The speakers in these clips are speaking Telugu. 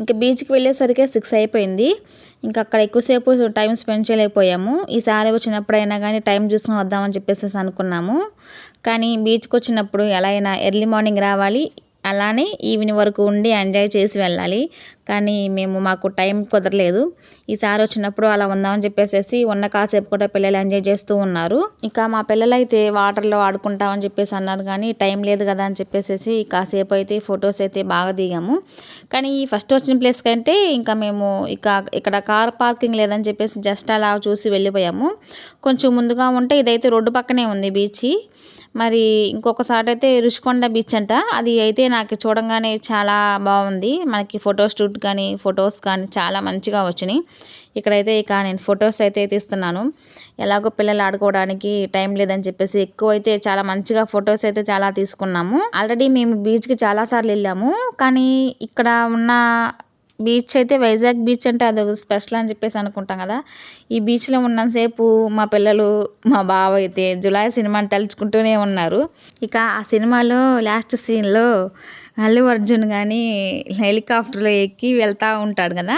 ఇంకా బీచ్కి వెళ్ళేసరికి 6 అయిపోయింది. ఇంకా అక్కడ ఎక్కువసేపు టైం స్పెండ్ చేయలేకపోయాము. ఈసారి వచ్చినప్పుడైనా కానీ టైం చూసుకొని వద్దామని చెప్పేసి అనుకున్నాము. కానీ బీచ్కి వచ్చినప్పుడు ఎలా అయినా ఎర్లీ మార్నింగ్ రావాలి, అలానే ఈవినింగ్ వరకు ఉండి ఎంజాయ్ చేసి వెళ్ళాలి. కానీ మాకు టైం కుదరలేదు. ఈసారి వచ్చినప్పుడు అలా ఉందామని చెప్పేసి ఉన్న కాసేపు కూడా పిల్లలు ఎంజాయ్ చేస్తూ ఉన్నారు. ఇక మా పిల్లలైతే వాటర్లో ఆడుకుంటామని చెప్పేసి అన్నారు, కానీ టైం లేదు కదా అని చెప్పేసి కాసేపు అయితే ఫొటోస్ అయితే బాగా దిగాము. కానీ ఈ ఫస్ట్ వచ్చిన ప్లేస్ కంటే ఇంకా మేము ఇక్కడ కార్ పార్కింగ్ లేదని చెప్పేసి జస్ట్ అలా చూసి వెళ్ళిపోయాము. కొంచెం ముందుగా ఉంటే ఇదైతే రోడ్డు పక్కనే ఉంది బీచ్. మరి ఇంకొకసారి అయితే రుషికొండ బీచ్ అంట. అది అయితే నాకు చూడంగానే చాలా బాగుంది. మనకి ఫొటోస్ కానీ చాలా మంచిగా వచ్చినాయి. ఇక్కడైతే ఇక నేను ఫొటోస్ అయితే తీస్తున్నాను. ఎలాగో పిల్లలు ఆడుకోవడానికి టైం లేదని చెప్పేసి ఎక్కువైతే చాలా మంచిగా ఫొటోస్ అయితే చాలా తీసుకున్నాము. ఆల్రెడీ మేము బీచ్కి చాలాసార్లు వెళ్ళాము. కానీ ఇక్కడ ఉన్న బీచ్ అయితే వైజాగ్ బీచ్ అంటే అదొక స్పెషల్ అని చెప్పేసి అనుకుంటాం కదా. ఈ బీచ్లో ఉన్నంతసేపు మా పిల్లలు, మా బావ అయితే జులాయి సినిమాని తలుచుకుంటూనే ఉన్నారు. ఇక ఆ సినిమాలో లాస్ట్ సీన్లో అల్లు అర్జున్ కానీ హెలికాప్టర్లో ఎక్కి వెళ్తూ ఉంటాడు కదా.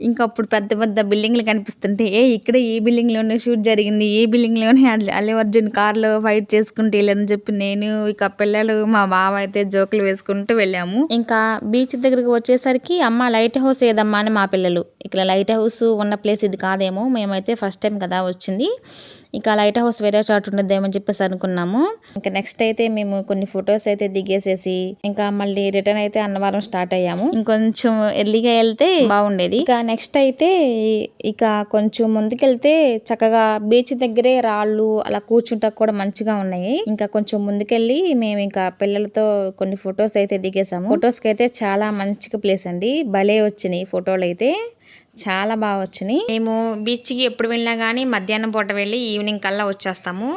ఇంకా అప్పుడు పెద్ద పెద్ద బిల్డింగ్లు కనిపిస్తుంటే ఇక్కడ ఈ బిల్డింగ్లోనే షూట్ జరిగింది, ఈ బిల్డింగ్లోనే అల్లు అర్జున్ కార్లో ఫైట్ చేసుకుంటూ వెళ్ళని చెప్పి నేను ఇక పిల్లలు మా బావ అయితే జోకులు వేసుకుంటూ వెళ్ళాము. ఇంకా బీచ్ దగ్గరికి వచ్చేసరికి అమ్మ లైట్ హౌస్ ఏదమ్మా అని మా పిల్లలు. ఇక్కడ లైట్ హౌస్ ఉన్న ప్లేస్ ఇది కాదేమో, మేమైతే ఫస్ట్ టైం కదా వచ్చింది. ఇక లైట్ హౌస్ వేరే చోట ఉండదేమని చెప్పేసి అనుకున్నాము. ఇంకా నెక్స్ట్ అయితే మేము కొన్ని ఫొటోస్ అయితే దిగేసేసి ఇంకా మళ్ళీ రిటర్న్ అయితే అన్నవరం స్టార్ట్ అయ్యాము. ఇంకొంచెం ఎర్లీగా వెళ్తే బాగుండేది. ఇక నెక్స్ట్ అయితే ఇక కొంచెం ముందుకెళ్తే చక్కగా బీచ్ దగ్గరే రాళ్ళు అలా కూర్చుంటా కూడా మంచిగా ఉన్నాయి. ఇంకా కొంచెం ముందుకెళ్ళి మేము ఇంకా పిల్లలతో కొన్ని ఫొటోస్ అయితే దిగేసాము. ఫొటోస్ కి అయితే చాలా మంచిగా ప్లేస్ అండి, భలే వచ్చినాయి ఫోటోలు అయితే, చాలా బాగా వచ్చినాయి. మేము బీచ్కి ఎప్పుడు వెళ్ళినా కానీ మధ్యాహ్నం పూట వెళ్ళి ఈవినింగ్ కల్లా వచ్చేస్తాము.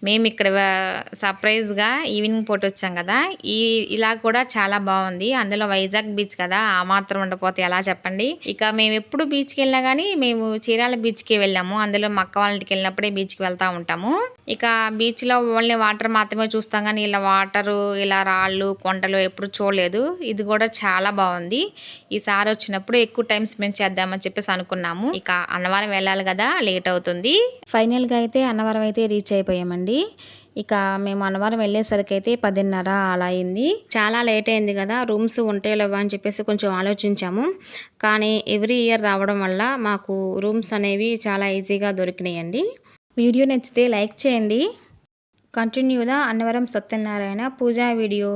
మేము ఇక్కడ సర్ప్రైజ్గా ఈవినింగ్ పూట వచ్చాం కదా. ఇలా కూడా చాలా బాగుంది. అందులో వైజాగ్ బీచ్ కదా, ఆ మాత్రం ఉండకపోతే ఎలా చెప్పండి. ఇక మేము ఎప్పుడు బీచ్కి వెళ్ళినా కానీ మేము చీరాల బీచ్కి వెళ్ళాము. అందులో మా అక్క వాళ్ళ ఇంటికి వెళ్ళినప్పుడే బీచ్కి వెళ్తూ ఉంటాము. ఇక బీచ్లో ఓన్లీ వాటర్ మాత్రమే చూస్తాం కానీ ఇలా వాటరు, ఇలా రాళ్ళు, కొండలు ఎప్పుడు చూడలేదు. ఇది కూడా చాలా బాగుంది. ఈసారి వచ్చినప్పుడు ఎక్కువ టైం స్పెండ్ చేద్దామని చెప్పేసి అనుకున్నాము. ఇక అన్నవరం వెళ్ళాలి కదా, లేట్ అవుతుంది. ఫైనల్గా అయితే అన్నవరం అయితే రీచ్ అయిపోయామండి. ఇక మేము అన్నవరం వెళ్ళేసరికి అయితే 10:30 అలా అయింది. చాలా లేట్ అయింది కదా, రూమ్స్ ఉంటాయో లేవా అని చెప్పేసి కొంచెం ఆలోచించాము. కానీ ఎవ్రీ ఇయర్ రావడం వల్ల మాకు రూమ్స్ అనేవి చాలా ఈజీగా దొరికినాయండి. వీడియో నచ్చితే లైక్ చేయండి. Continue the Annavaram Satyanarayana Puja video.